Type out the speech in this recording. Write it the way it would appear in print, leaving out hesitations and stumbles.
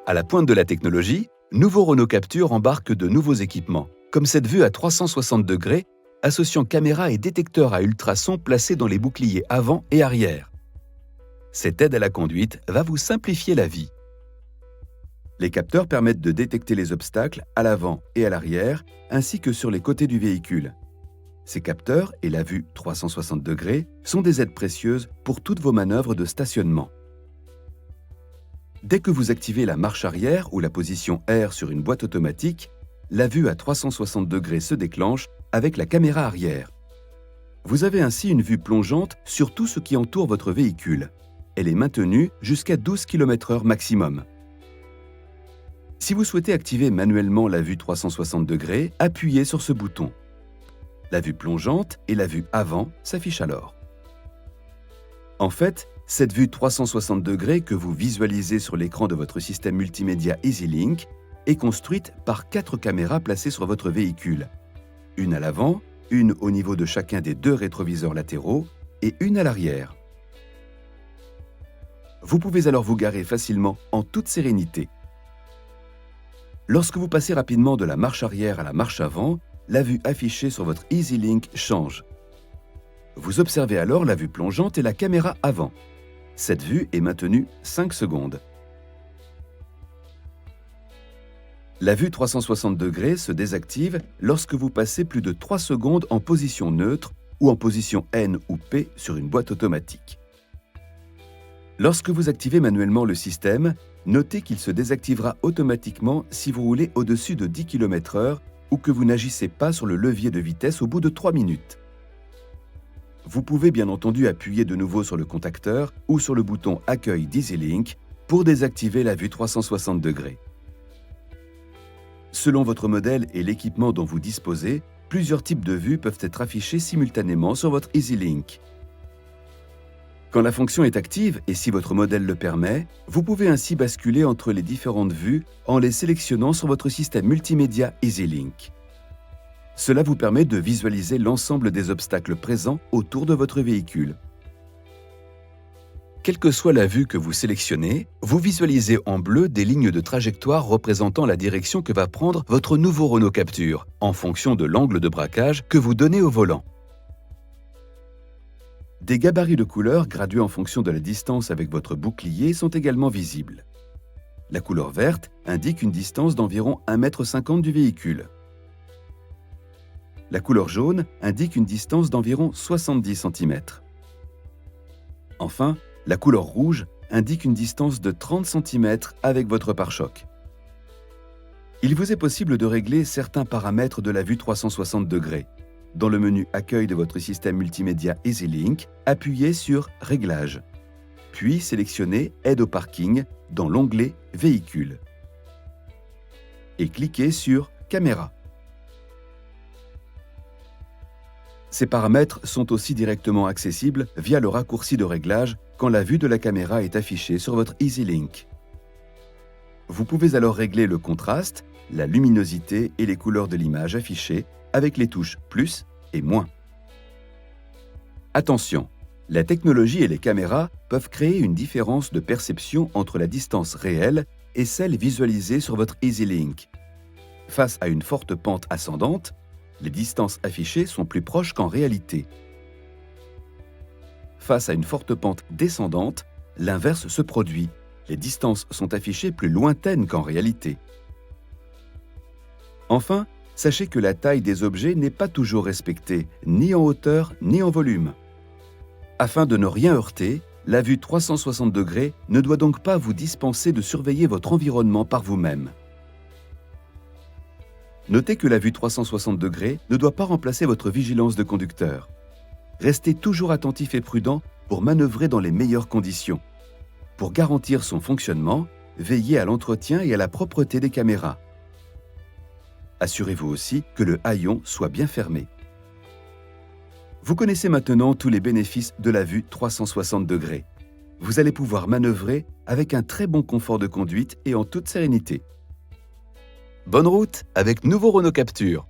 À la pointe de la technologie, nouveau Renault Captur embarque de nouveaux équipements, comme cette vue à 360 degrés associant caméra et détecteur à ultrasons placés dans les boucliers avant et arrière. Cette aide à la conduite va vous simplifier la vie. Les capteurs permettent de détecter les obstacles à l'avant et à l'arrière, ainsi que sur les côtés du véhicule. Ces capteurs et la vue 360 degrés sont des aides précieuses pour toutes vos manœuvres de stationnement. Dès que vous activez la marche arrière ou la position R sur une boîte automatique, la vue à 360 degrés se déclenche avec la caméra arrière. Vous avez ainsi une vue plongeante sur tout ce qui entoure votre véhicule. Elle est maintenue jusqu'à 12 km/h maximum. Si vous souhaitez activer manuellement la vue 360 degrés, appuyez sur ce bouton. La vue plongeante et la vue avant s'affichent alors. En fait, cette vue 360 degrés que vous visualisez sur l'écran de votre système multimédia EasyLink est construite par 4 caméras placées sur votre véhicule. Une à l'avant, une au niveau de chacun des 2 rétroviseurs latéraux et une à l'arrière. Vous pouvez alors vous garer facilement en toute sérénité. Lorsque vous passez rapidement de la marche arrière à la marche avant, la vue affichée sur votre EasyLink change. Vous observez alors la vue plongeante et la caméra avant. Cette vue est maintenue 5 secondes. La vue 360 degrés se désactive lorsque vous passez plus de 3 secondes en position neutre ou en position N ou P sur une boîte automatique. Lorsque vous activez manuellement le système, notez qu'il se désactivera automatiquement si vous roulez au-dessus de 10 km/h ou que vous n'agissez pas sur le levier de vitesse au bout de 3 minutes. Vous pouvez bien entendu appuyer de nouveau sur le contacteur ou sur le bouton Accueil d'EasyLink pour désactiver la vue 360 degrés. Selon votre modèle et l'équipement dont vous disposez, plusieurs types de vues peuvent être affichés simultanément sur votre EasyLink. Quand la fonction est active, et si votre modèle le permet, vous pouvez ainsi basculer entre les différentes vues en les sélectionnant sur votre système multimédia EasyLink. Cela vous permet de visualiser l'ensemble des obstacles présents autour de votre véhicule. Quelle que soit la vue que vous sélectionnez, vous visualisez en bleu des lignes de trajectoire représentant la direction que va prendre votre nouveau Renault Captur, en fonction de l'angle de braquage que vous donnez au volant. Des gabarits de couleurs gradués en fonction de la distance avec votre bouclier sont également visibles. La couleur verte indique une distance d'environ 1,50 m du véhicule. La couleur jaune indique une distance d'environ 70 cm. Enfin, la couleur rouge indique une distance de 30 cm avec votre pare-choc. Il vous est possible de régler certains paramètres de la vue 360 degrés. Dans le menu Accueil de votre système multimédia EasyLink, appuyez sur Réglages, puis sélectionnez Aide au parking dans l'onglet Véhicule et cliquez sur Caméra. Ces paramètres sont aussi directement accessibles via le raccourci de réglage quand la vue de la caméra est affichée sur votre EasyLink. Vous pouvez alors régler le contraste, la luminosité et les couleurs de l'image affichée avec les touches plus et moins. Attention, la technologie et les caméras peuvent créer une différence de perception entre la distance réelle et celle visualisée sur votre EasyLink. Face à une forte pente ascendante, les distances affichées sont plus proches qu'en réalité. Face à une forte pente descendante, l'inverse se produit. Les distances sont affichées plus lointaines qu'en réalité. Enfin, sachez que la taille des objets n'est pas toujours respectée, ni en hauteur ni en volume. Afin de ne rien heurter, la vue 360 degrés ne doit donc pas vous dispenser de surveiller votre environnement par vous-même. Notez que la vue 360 degrés ne doit pas remplacer votre vigilance de conducteur. Restez toujours attentif et prudent pour manœuvrer dans les meilleures conditions. Pour garantir son fonctionnement, veillez à l'entretien et à la propreté des caméras. Assurez-vous aussi que le haillon soit bien fermé. Vous connaissez maintenant tous les bénéfices de la vue 360 degrés. Vous allez pouvoir manœuvrer avec un très bon confort de conduite et en toute sérénité. Bonne route avec nouveau Renault Captur.